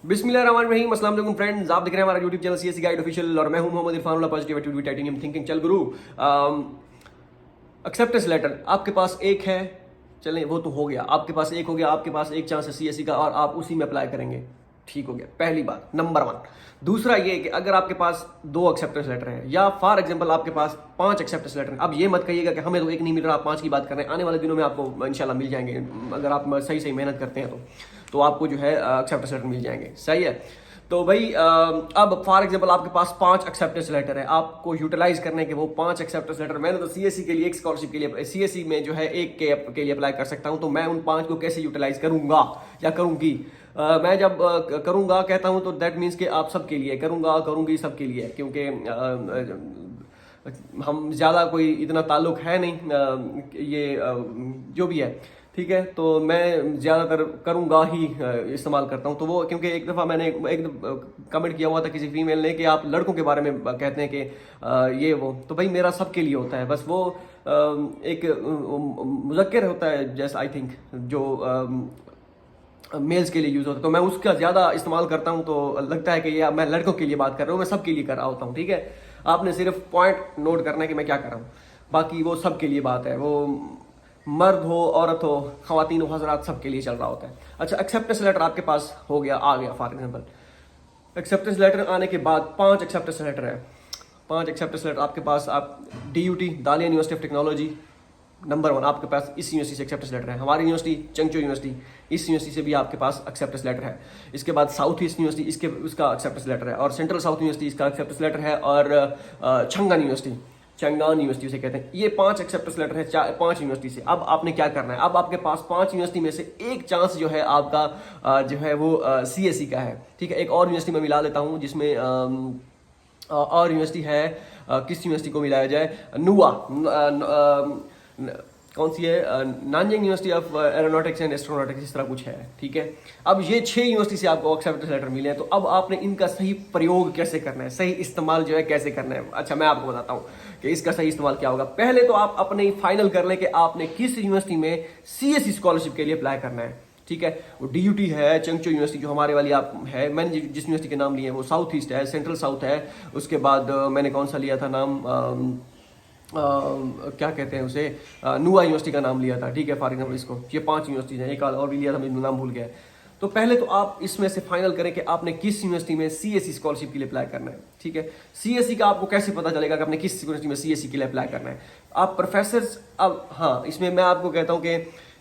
बिस्मिल्लाहिर्रहमानिर्रहीम, अस्सलाम वालेकुम फ्रेंड्स। आप देख रहे हैं हमारा YouTube channel CSC guide official और मैं हूं Mohammad Irfan positive attitude titanium thinking चल गुरु। एक्सेप्टेंस लेटर आपके पास एक है, चलें वो तो हो गया, आपके पास एक हो गया, आपके पास एक चांस है सीएससी का और आप उसी में अप्लाई करेंगे, ठीक हो गया, पहली बात, नंबर वन। दूसरा ये कि अगर आपके पास 2 एक्सेप्टेंस लेटर हैं या फॉर एग्जांपल आपके पास 5 एक्सेप्टेंस लेटर हैं, अब ये मत कहिएगा कि हमें तो एक नहीं मिल रहा, आप 5 की बात कर रहे हैं, आने वाले दिनों में आपको इंशाल्लाह मिल जाएंगे, अगर आप सही सही मेहनत करते हैं तो आपको जो है एक्सेप्टेंस लेटर मिल जाएंगे, सही है। तो भाई अब फॉर एग्जांपल आपके पास 5 एक्सेप्टेंस लेटर है, आपको यूटिलाइज करने के वो 5 एक्सेप्टेंस लेटर, मैंने तो सीएससी के लिए एक स्कॉलरशिप के लिए सीएससी में जो है एक के लिए अप्लाई कर सकता हूं, तो मैं उन 5 को कैसे यूटिलाइज करूंगा या करूंगी? मैं जब करूंगा कहता हूं तो दैट मीन्स कि आप सबके लिए करूंगा, करूंगी सबके लिए, क्योंकि हम ज़्यादा कोई इतना ताल्लुक है नहीं, ये जो भी है, ठीक है। तो मैं ज़्यादातर करूँगा ही इस्तेमाल करता हूँ, तो वो क्योंकि एक दफ़ा मैंने एक कमेंट किया हुआ था किसी फीमेल ने कि आप लड़कों के बारे में कहते हैं कि ये वो, तो भाई मेरा सबके लिए होता है, बस वो एक मुज़क्कर होता है जैसा आई थिंक जो मेल्स के लिए यूज़ होता है, तो मैं उसका ज़्यादा इस्तेमाल करता हूँ, तो लगता है कि ये मैं लड़कों के लिए बात कर रहा हूँ, मैं सबके लिए कर रहा होता हूँ, ठीक है। आपने सिर्फ पॉइंट नोट करना है कि मैं क्या कर रहा हूँ, बाकी वो सबके लिए बात है, वो मर्द हो, औरत हो, ख़वातीन हो, हज़रात, सबके लिए चल रहा होता है। अच्छा, एक्सेप्टेंस लेटर आपके पास हो गया, आ गया फॉर एग्जाम्पल, एक्सेप्टेंस लेटर आने के बाद 5 एक्सेप्टेंस लेटर है, 5 एक्सेप्टेंस लेटर आपके पास, आप DUT दालिया यूनिवर्सिटी ऑफ टेक्नोलॉजी नंबर 1 आपके पास इस यूनिवर्सिटी से एक्सेप्टेंस लेटर है। हमारी यूनिवर्सिटी चंगचो यूनिवर्सिटी, इस यूनिवर्सिटी से भी आपके पास एक्सेप्टेंस लेटर है। इसके बाद साउथ ईस्ट यूनिवर्सिटी, इसके उसका एक्सेप्टेंस लेटर है, और सेंट्रल साउथ यूनिवर्सिटी इसका एक्सेप्टेंस लेटर है, और छंगान यूनिवर्सिटी, चंगान यूनिवर्सिटी से कहते हैं, ये 5 एक्सेप्टेंस लेटर है 5 यूनिवर्सिटी से। अब आपने क्या करना है, अब आपके पास 5 यूनिवर्सिटी में से एक चांस जो है आपका जो है वो CSE का है, ठीक है। एक और यूनिवर्सिटी में मिला लेता हूँ जिसमें और यूनिवर्सिटी है, किस यूनिवर्सिटी को मिलाया जाए, नुआ, कौन सी है, Nanjing university of aeronautics and astronautics, इस तरह कुछ है, ठीक है। अब ये 6 यूनिवर्सिटी से आपको एक्सेप्टेंस लेटर मिले हैं, तो अब आपने इनका सही प्रयोग कैसे करना है, सही इस्तेमाल जो है कैसे करना है। अच्छा, मैं आपको बताता हूँ कि इसका सही इस्तेमाल क्या होगा। पहले तो आप अपने फाइनल कर लें कि आपने किस यूनिवर्सिटी में CSE स्कॉलरशिप के लिए अप्लाई करना है, ठीक है। वो DUT है, चंगचो यूनिवर्सिटी जो हमारे वाली आप है, मैंने जिस यूनिवर्सिटी के नाम लिए हैं वो साउथ ईस्ट है, सेंट्रल साउथ है, उसके बाद मैंने कौन सा लिया था नाम, क्या कहते हैं उसे, नुआ यूनिवर्सिटी का नाम लिया था, ठीक है, फॉर एग्जाम्पल इसको, ये 5 यूनिवर्सिटी हैं, एक और भी लिया था, मुझे नाम भूल गया है। तो पहले तो आप इसमें से फाइनल करें कि आपने किस यूनिवर्सिटी में CSE स्कॉलरशिप के लिए अप्लाई करना है, ठीक है। CSE का आपको कैसे पता चलेगा कि आपने किस यूनिवर्सिटी में CSE के लिए अप्लाई करना है? आप प्रोफेसर, अब हाँ, इसमें मैं आपको कहता हूँ कि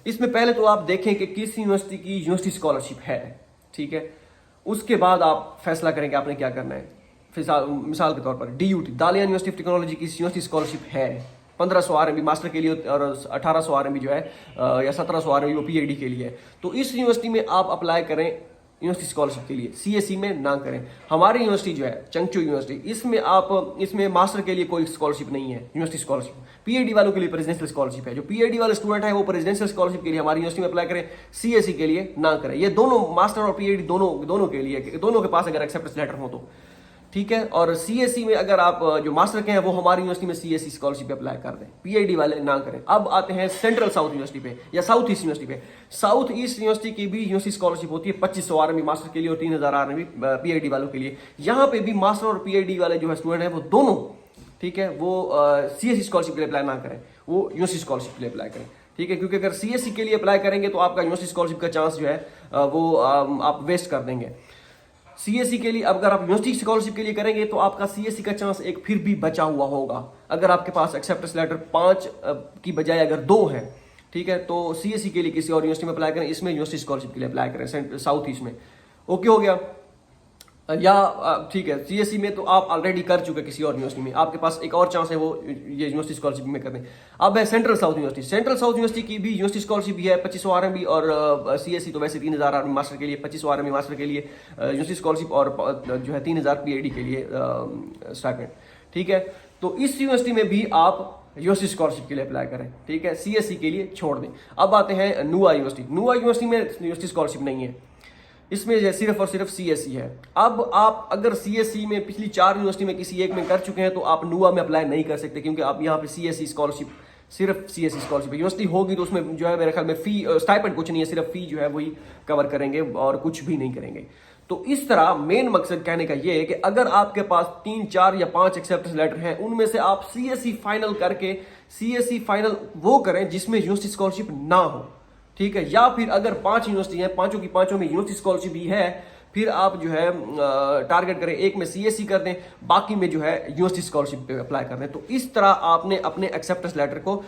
इसमें पहले तो आप देखें कि किस यूनिवर्सिटी की यूनिवर्सिटी स्कॉलरशिप है, ठीक है। उसके बाद आप फैसला करें कि आपने क्या करना है। मिसाल के तौर पर DUT दालिया यूनिवर्सिटी ऑफ टेक्नोलॉजी की यूनिवर्सिटी स्कॉलरशिप है 1500 RMB मास्टर के लिए और 1800 RMB जो है या 1700 RMB वो PhD के लिए है। तो इस यूनिवर्सिटी में आप अप्लाई करें यूनिवर्सिटी स्कॉलरशिप के लिए, CSE में ना करें। हमारी यूनिवर्सिटी जो है चंगचो यूनिवर्सिटी, इसमें मास्टर के लिए कोई स्कॉलरशिप नहीं है, यूनिवर्सिटी स्कॉलरशिप। PhD वालों के लिए प्रेसिडेंशियल स्कॉलरशिप है, जो PhD वाले स्टूडेंट है वो प्रेसिडेंशियल स्कॉलरशिप के लिए हमारी यूनिवर्सिटी में अप्लाई करें, CSE के लिए ना करें। ये दोनों मास्टर और PhD दोनों के लिए, दोनों के पास अगर एक्सेप्टेंस लेटर हो तो, ठीक है। और CSE में अगर आप जो मास्टर के हैं वो हमारी यूनिवर्सिटी में CSE स्कॉलरशिप अप्लाई कर दें, PhD वाले ना करें। अब आते हैं सेंट्रल साउथ यूनिवर्सिटी पे या साउथ ईस्ट यूनिवर्सिटी पे। साउथ ईस्ट यूनिवर्सिटी की भी यूनिवर्सिटी स्कॉलरशिप होती है 2500 RMB मास्टर के लिए और 3000 RMB PhD वालों के लिए। यहाँ पे भी मास्टर और PhD वाले जो है स्टूडेंट है वो दोनों, ठीक है, वो CSE स्कॉलरशिप के लिए अप्लाई ना करें, वो यूनिवर्सिटी स्कॉलरशिप के लिए अप्लाई करें, ठीक है। क्योंकि अगर CSE के लिए अप्लाई करेंगे तो आपका यूनिवर्सिटी स्कॉलरशिप का चांस जो है वो आप वेस्ट कर देंगे। CSE के लिए अगर आप यूनिवर्सिटी स्कॉलरशिप के लिए करेंगे तो आपका CSE का चांस एक फिर भी बचा हुआ होगा। अगर आपके पास एक्सेप्टेंस लेटर 5 की बजाय अगर 2 है, ठीक है, तो CSE के लिए किसी और यूनिवर्सिटी में अप्लाई करें, इसमें यूनिवर्सिटी स्कॉलरशिप के लिए अप्लाई करें साउथ ईस्ट में, ओके हो गया। या ठीक है, CSE में तो आप ऑलरेडी कर चुके किसी और यूनिवर्सिटी में, आपके पास एक और चांस है वो ये यूनिवर्सिटी स्कॉलरशिप में करने। अब है central south university, central south university की भी यूनिवर्सिटी स्कॉलरशिप भी है 2500 RMB और CSE तो वैसे 3000 RMB मास्टर के लिए, 2500 RMB मास्टर के लिए यूनिवर्सिटी स्कॉलरशिप और जो है 3000 PhD के लिए स्टाइपेंड, ठीक है। तो इस यूनिवर्सिटी में भी आप यूनिवर्सिटी स्कॉलरशिप के लिए अप्लाई करें, ठीक है, CSE के लिए छोड़ दें। अब आते हैं नुआ यूनिवर्सिटी। नुआ यूनिवर्सिटी में यूनिवर्सिटी स्कॉलरशिप नहीं है, इसमें सिर्फ और सिर्फ CSE है। अब आप अगर CSE में पिछली 4 यूनिवर्सिटी में किसी एक में कर चुके हैं तो आप नुआ में अप्लाई नहीं कर सकते, क्योंकि आप यहाँ पे CSE स्कॉलरशिप सिर्फ CSE स्कॉलरशिप है। यूनिवर्सिटी होगी तो उसमें जो है मेरे ख्याल में फी स्टाइपेंड कुछ नहीं है, सिर्फ फी जो है वही कवर करेंगे और कुछ भी नहीं करेंगे। तो इस तरह मेन मकसद कहने का ये है कि अगर आपके पास 3, 4 या 5 एक्सेप्टेंस लेटर हैं, उनमें से आप CSE फाइनल करके CSE फाइनल वो करें जिसमें यूनिवर्सिटी स्कॉलरशिप ना हो, ठीक है। या फिर अगर 5 यूनिवर्सिटी हैं, पांचों की पांचों में यूनिवर्सिटी स्कॉलरशिप ही है, फिर आप जो है टारगेट करें, एक में CSE कर दें, बाकी में जो है यूनिवर्सिटी स्कॉलरशिप पे अप्लाई कर दें। तो इस तरह आपने अपने एक्सेप्टेंस लेटर को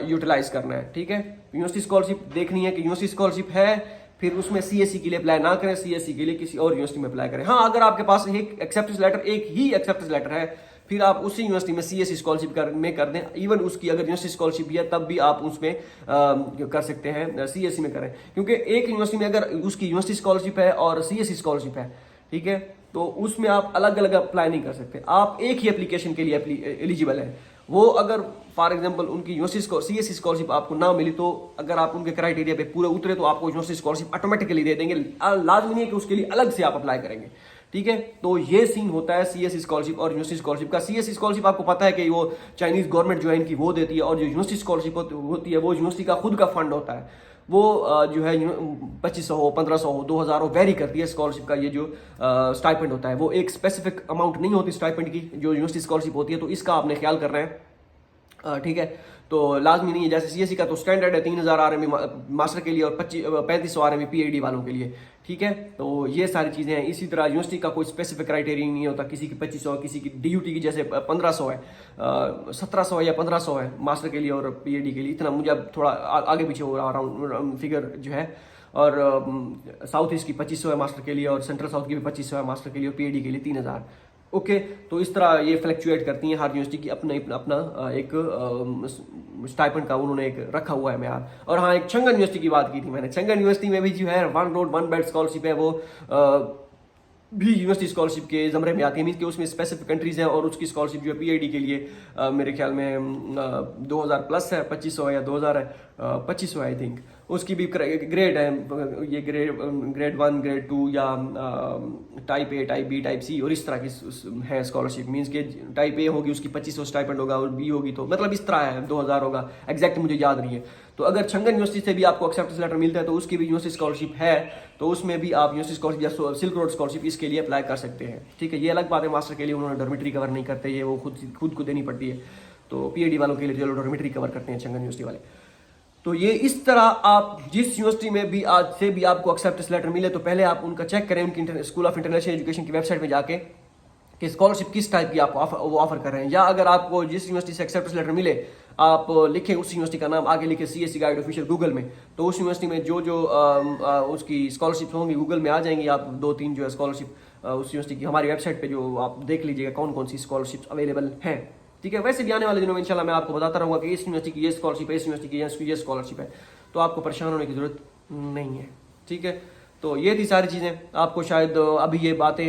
यूटिलाइज करना है, ठीक है। यूनिवर्सिटी स्कॉलरशिप देखनी है कि यूनिवर्सिटी स्कॉलरशिप है, फिर उसमें CSE के लिए अप्लाई ना करें, CSE के लिए किसी और यूनिवर्सिटी में अप्लाई करें। हाँ, अगर आपके पास एक एक्सेप्टेंस लेटर, एक ही एक्सेप्टेंस लेटर है, फिर आप उसी यूनिवर्सिटी में CSE स्कॉलरशिप में कर दें। इवन उसकी अगर यूनिवर्सिटी स्कॉलरशिप भी है तब भी आप उसमें कर सकते हैं, CSE में करें, क्योंकि एक यूनिवर्सिटी में अगर उसकी यूनिवर्सिटी स्कॉलरशिप है और CSE स्कॉलरशिप है, ठीक है, तो उसमें आप अलग अलग अप्लाई नहीं कर सकते। आप एक ही एप्लीकेशन के लिए एलिजिबल है। वो अगर फॉर एग्जांपल उनकी यूनिवर्सिटी CSE स्कॉलरशिप आपको ना मिली, तो अगर आप उनके क्राइटेरिया पे पूरे उतरे तो आपको यूनिवर्सिटी स्कॉलरशिप ऑटोमेटिकली दे देंगे। लाजमी नहीं है कि उसके लिए अलग से आप अप्लाई करेंगे, ठीक है। तो ये सीन होता है CSE स्कॉलरशिप और यूनिवर्सिटी स्कॉलरशिप का। CSE स्कॉलरशिप आपको पता है कि वो चाइनीज गवर्नमेंट जो है इनकी वो देती है, और जो यूनिवर्सिटी स्कॉलरशिप होती है वो यूनिवर्सिटी का खुद का फंड होता है। वो जो है 2500 हो, 1500 हो, 2000 हो, वेरी करती है स्कॉलरशिप का। ये जो स्टाइपेंड होता है वो एक स्पेसिफिक अमाउंट नहीं होती स्टाइपेंड की, जो यूनिवर्सिटी स्कॉलरशिप होती है। तो इसका आपने ख्याल करना है, ठीक है। तो लाजमी नहीं है, जैसे CSE का तो स्टैंडर्ड है 3000 RMB मास्टर के लिए और 3500 RMB PhD वालों के लिए, ठीक है। तो ये सारी चीज़ें हैं। इसी तरह यूनिवर्सिटी का कोई स्पेसिफिक क्राइटेरिया नहीं होता, किसी की 2500, किसी की DUT की जैसे 1500 है, 1700 या 1500 है मास्टर के लिए और PhD के लिए। इतना मुझे अब थोड़ा आगे पीछे हो रहा हूँ फिगर जो है। और साउथ ईस्ट की 2500 है मास्टर के लिए, और सेंट्रल साउथ की भी 2500 है मास्टर के लिए, और PhD के लिए 3000। ओके, तो इस तरह ये फ्लक्चुएट करती हैं हर यूनिवर्सिटी की, अपना एक स्टाइपेंड का उन्होंने एक रखा हुआ है म्यार। और हाँ, एक छंगन यूनिवर्सिटी की बात की थी मैंने। छंगन यूनिवर्सिटी में भी जो है 1 रोड 1 बेड स्कॉलरशिप है, वो भी यूनिवर्सिटी स्कॉलरशिप के ज़मरे में आती है। मीन कि उसमें स्पेसिफिक कंट्रीज हैं, और उसकी स्कॉलरशिप जो है PhD के लिए मेरे ख्याल में 2000 प्लस है, 2500 है या 2000 है, 2500 आई थिंक। उसकी भी ग्रेड है, ये ग्रेड 1, ग्रेड 2 या type A, type B, type C, और इस तरह की है स्कॉलरशिप। मीन्स कि टाइप A होगी उसकी 2500 स्टाइपेंड होगा, और B होगी तो मतलब इस तरह है 2000 होगा, एग्जैक्ट मुझे याद नहीं है। तो अगर छंगन यूनिवर्सिटी से भी आपको एक्सेप्टेंस लेटर मिलता है तो उसकी भी यूनिवर्सिटी स्कॉलरशिप है, तो उसमें भी आप यूनिवर्सिटी स्कॉलरशिप या सिल्क रोड स्कॉलरशिप इसके लिए अप्लाई कर सकते हैं, ठीक है। ये अलग बात है, मास्टर के लिए उन्होंने डॉर्मेटरी कवर नहीं करते, ये वो खुद को देनी पड़ती है। तो PhD वालों के लिए चलो डॉर्मेटरी कवर करते हैं छंगन यूनिवर्सिटी वाले। तो ये इस तरह आप जिस यूनिवर्सिटी में भी आज से भी आपको एक्सेप्टेंस लेटर मिले, तो पहले आप उनका चेक करें, उनकी स्कूल ऑफ इंटरनेशनल एजुकेशन की वेबसाइट में जाके कि स्कॉलरशिप किस टाइप की आप वो ऑफर कर रहे हैं। या अगर आपको जिस यूनिवर्सिटी से एक्सेप्टेंस लेटर मिले, आप लिखें उस यूनिवर्सिटी का नाम, आगे लिखे CSE गाइड ऑफिशियल गूगल में, तो उस यूनिवर्सिटी में जो उसकी स्कॉलरशिप होंगी गूगल में आ जाएंगी। आप 2-3 जो है स्कॉलरशिप उस यूनिवर्सिटी की हमारी वेबसाइट पे जो आप देख लीजिएगा कौन कौन सी स्कॉलरशिप अवेलेबल हैं, ठीक है। वैसे भी आने वाले दिनों में इंशाल्लाह मैं आपको बताता रहूँगा कि इस यूनिवर्सिटी की ये स्कॉलरशिप है, इस यूनिवर्सिटी की ये स्कॉलरशिप है, तो आपको परेशान होने की जरूरत नहीं है, ठीक है। तो ये थी सारी चीज़ें। आपको शायद अभी ये बातें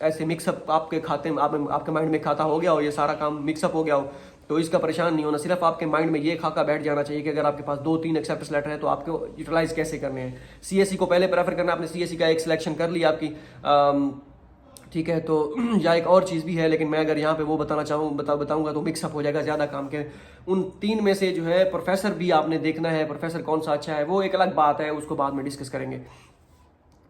ऐसे मिक्सअप आपके खाते में, आपके माइंड में खाता हो गया हो, ये सारा काम मिक्सअप हो गया हो, तो इसका परेशान नहीं होना। सिर्फ आपके माइंड में ये खाका बैठ जाना चाहिए कि अगर आपके पास 2-3 एक्सेप्टेंस लेटर है तो आपको यूटिलाइज कैसे करने हैं। CSE को पहले प्रेफर करना, आपने CSE का एक सिलेक्शन कर लिया आपकी, ठीक है। तो या एक और चीज़ भी है, लेकिन मैं अगर यहाँ पे वो बताऊंगा तो मिक्सअप हो जाएगा ज़्यादा काम के। उन 3 में से जो है प्रोफेसर भी आपने देखना है, प्रोफेसर कौन सा अच्छा है, वो एक अलग बात है, उसको बाद में डिस्कस करेंगे।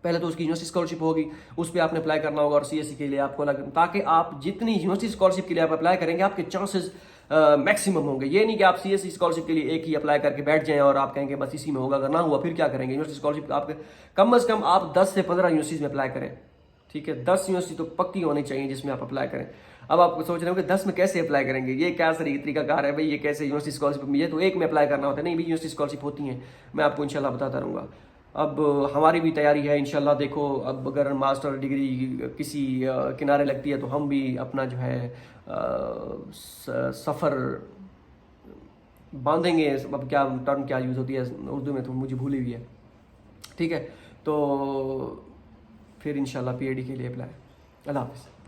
पहले तो उसकी यूनिवर्सिटी स्कॉलरशिप होगी, उस पर आपने अप्लाई करना होगा, और CSE के लिए आपको अलग, ताकि आप जितनी यूनिवर्सिटी स्कॉलरशिप के लिए आप अप्लाई करेंगे आपके चांसेस मैक्सिमम होंगे। ये नहीं कि आप CSE स्कॉलरशिप के लिए एक ही अप्लाई करके बैठ जाएं और आप कहेंगे बस इसी में होगा, अगर ना हुआ फिर क्या करेंगे। यूनिवर्सिटी स्कॉलरशिप आपके कम से कम आप 10 से 15 यूनिवर्सिटीज में अप्लाई करें, ठीक है। 10 यूनिवर्सिटी तो पक्की होनी चाहिए जिसमें आप अप्लाई करें। अब आप सोच रहे हो कि 10 में कैसे अप्लाई करेंगे, ये क्या तरीकाकार है भाई, ये कैसे यूनिवर्सिटी स्कॉलरशिप मिले तो एक में अप्लाई करना होता है। नहीं भी, यूनिवर्सिटी स्कॉलरशिप होती है, मैं आपको इंशाल्लाह बताता रहूँगा। अब हमारी भी तैयारी है इंशाल्लाह। देखो, अब अगर मास्टर डिग्री किसी किनारे लगती है तो हम भी अपना जो है सफ़र बांधेंगे। अब क्या टर्म क्या यूज़ होती है उर्दू में तो मुझे भूली हुई है, ठीक है। तो फिर इंशाल्लाह PhD के लिए अप्लाई। अल्लाह हाफ़िज़।